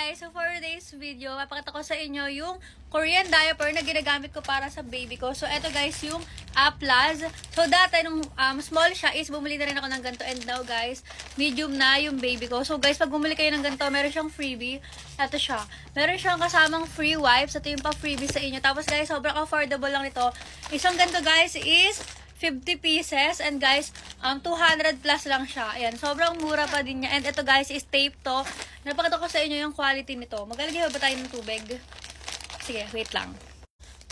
guys, so for today's video, mapakita ko sa inyo yung Korean diaper na ginagamit ko para sa baby ko. So eto guys, yung Aplaz. So dati nung small siya is bumili na rin ako ng ganito, and now guys, medium na yung baby ko. So guys, pag bumili kayo ng ganito, meron siyang freebie. Eto siya. Meron siyang kasamang free wipes. Ito yung pa freebie sa inyo. Tapos guys, sobrang affordable lang nito. Isang ganito guys is 50 pieces, and guys, 200 plus lang siya. Ayan, sobrang mura pa din niya. And ito guys, is tape to. Napakita ko sa inyo yung quality nito. Maglalagay ba tayo ng tubig? Sige, wait lang.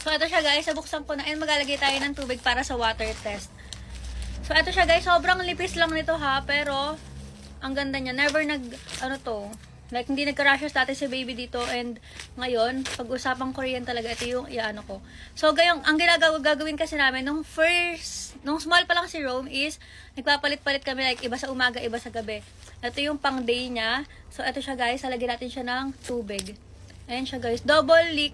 So ito siya guys, nabuksan ko na, and maglalagay tayo ng tubig para sa water test. So ito siya guys, sobrang lipis lang nito ha, pero ang ganda niya. Never like, hindi nagka-rashes dati si baby dito, and ngayon, pag-usapang Korean talaga, ito yung iano ko. So, ang gagawin kasi namin, nung small pa lang si Rome is, nagpapalit-palit kami, like, iba sa umaga, iba sa gabi. Ito yung pang day niya. So, ito siya guys, halagyan natin siya ng tubig. Ayan siya guys, double leak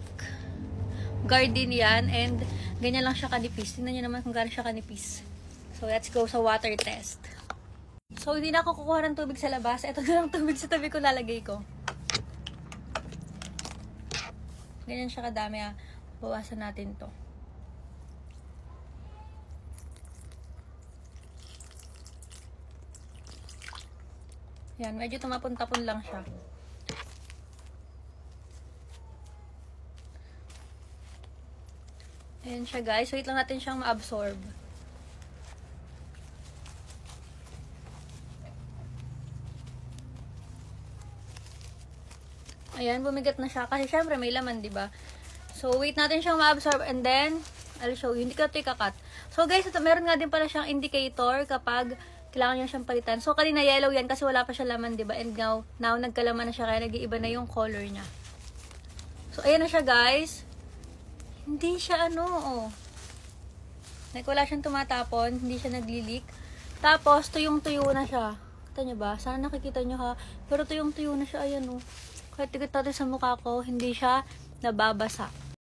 guard din yan, and ganyan lang siya kanipis. Tingnan nyo naman kung gano'n siya kanipis. So, let's go sa water test. So, hindi na ako kukuha ng tubig sa labas. Ito na lang tubig sa tabi ko lalagay ko. Ganyan siya kadami ha. Bawasan natin to. Yan, medyo tumapon-tapon lang siya. Ayan siya guys. Wait lang natin siyang ma-absorb. Ayan, bumigat na siya. Kasi syempre may laman, diba? So, wait natin siyang ma-absorb, and then, I'll show you. Hindi ko ito ikakat. So, guys, ito, meron nga din pala siyang indicator kapag kailangan niya siyang palitan. So, kanina yellow yan kasi wala pa siya laman, diba? And now nagkalaman na siya, kaya nag-iiba na yung color niya. So, ayan na siya, guys. Hindi siya like, wala siyang tumatapon. Hindi siya nagli-leak. Tapos, tuyong-tuyo na siya. Kita niyo ba? Sana nakikita niyo ha. Pero tuyong-tuyo na siya. Ayan, Kahit tikit natin sa mukha ko, hindi siya nababasa.